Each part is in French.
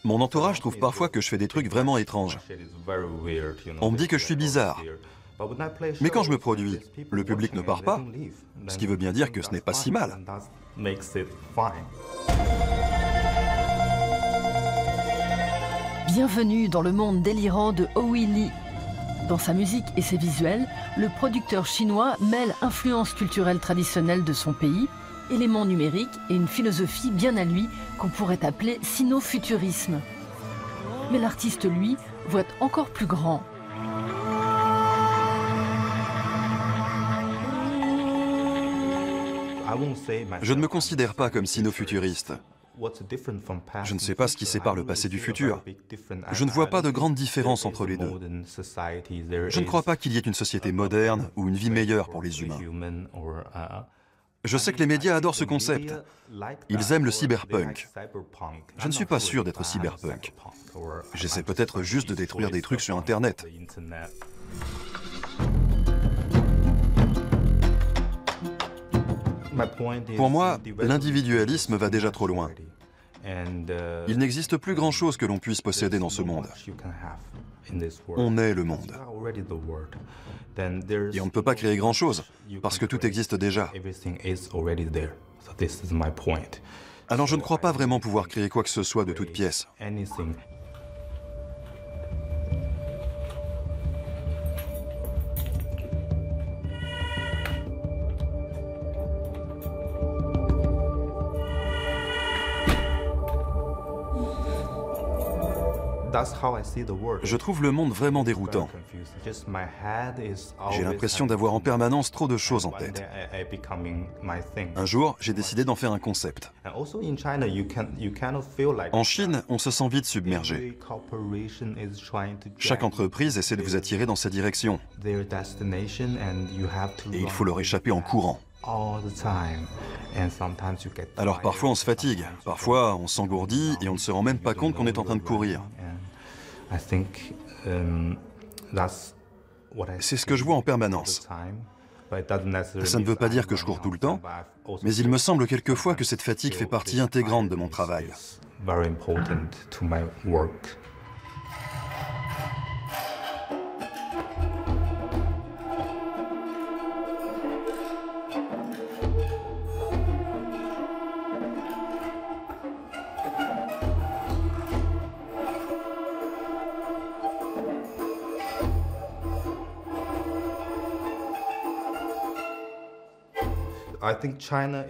Mon entourage trouve parfois que je fais des trucs vraiment étranges. On me dit que je suis bizarre. Mais quand je me produis, le public ne part pas, ce qui veut bien dire que ce n'est pas si mal. Bienvenue dans le monde délirant de Howie Lee. Dans sa musique et ses visuels, le producteur chinois mêle influences culturelles traditionnelles de son pays, éléments numériques et une philosophie bien à lui qu'on pourrait appeler sino-futurisme. Mais l'artiste, lui, voit encore plus grand. Je ne me considère pas comme sino-futuriste. Je ne sais pas ce qui sépare le passé du futur. Je ne vois pas de grande différence entre les deux. Je ne crois pas qu'il y ait une société moderne ou une vie meilleure pour les humains. Je sais que les médias adorent ce concept. Ils aiment le cyberpunk. Je ne suis pas sûr d'être cyberpunk. J'essaie peut-être juste de détruire des trucs sur Internet. Pour moi, l'individualisme va déjà trop loin. Il n'existe plus grand-chose que l'on puisse posséder dans ce monde. On est le monde. Et on ne peut pas créer grand-chose, parce que tout existe déjà. Alors je ne crois pas vraiment pouvoir créer quoi que ce soit de toute pièce. Je trouve le monde vraiment déroutant. J'ai l'impression d'avoir en permanence trop de choses en tête. Un jour, j'ai décidé d'en faire un concept. En Chine, on se sent vite submergé. Chaque entreprise essaie de vous attirer dans sa direction. Et il faut leur échapper en courant. Alors parfois on se fatigue, parfois on s'engourdit et on ne se rend même pas compte qu'on est en train de courir. C'est ce que je vois en permanence. Ça ne veut pas dire que je cours tout le temps, mais il me semble quelquefois que cette fatigue fait partie intégrante de mon travail.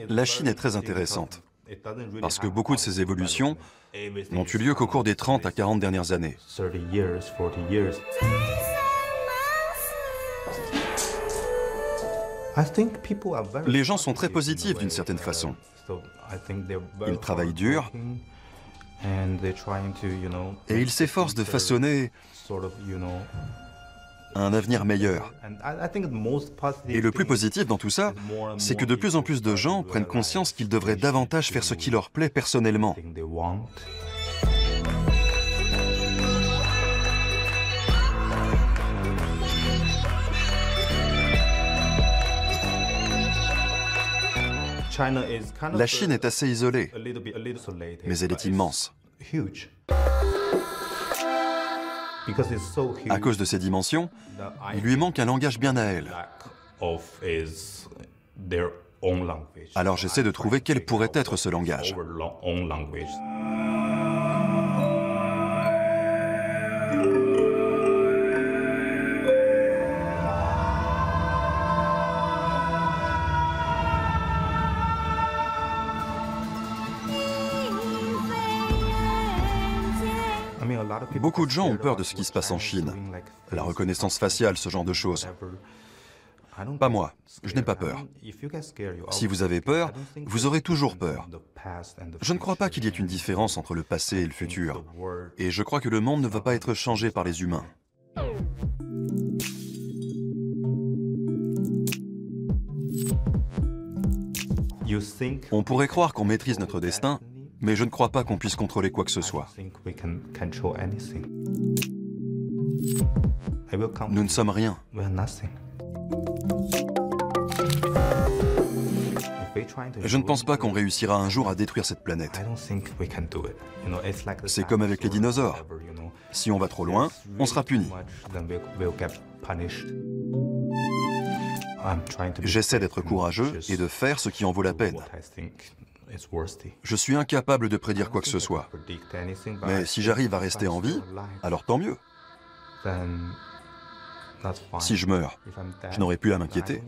La Chine est très intéressante, parce que beaucoup de ces évolutions n'ont eu lieu qu'au cours des 30 à 40 dernières années. Les gens sont très positifs d'une certaine façon. Ils travaillent dur et ils s'efforcent de façonner un avenir meilleur. Et le plus positif dans tout ça, c'est que de plus en plus de gens prennent conscience qu'ils devraient davantage faire ce qui leur plaît personnellement. La Chine est assez isolée, mais elle est immense. À cause de ses dimensions, il lui manque un langage bien à elle. Alors j'essaie de trouver quel pourrait être ce langage. Beaucoup de gens ont peur de ce qui se passe en Chine. La reconnaissance faciale, ce genre de choses. Pas moi, je n'ai pas peur. Si vous avez peur, vous aurez toujours peur. Je ne crois pas qu'il y ait une différence entre le passé et le futur. Et je crois que le monde ne va pas être changé par les humains. On pourrait croire qu'on maîtrise notre destin, mais je ne crois pas qu'on puisse contrôler quoi que ce soit. Nous ne sommes rien. Je ne pense pas qu'on réussira un jour à détruire cette planète. C'est comme avec les dinosaures. Si on va trop loin, on sera puni. J'essaie d'être courageux et de faire ce qui en vaut la peine. Je suis incapable de prédire quoi que ce soit. Mais si j'arrive à rester en vie, alors tant mieux. Si je meurs, je n'aurai plus à m'inquiéter.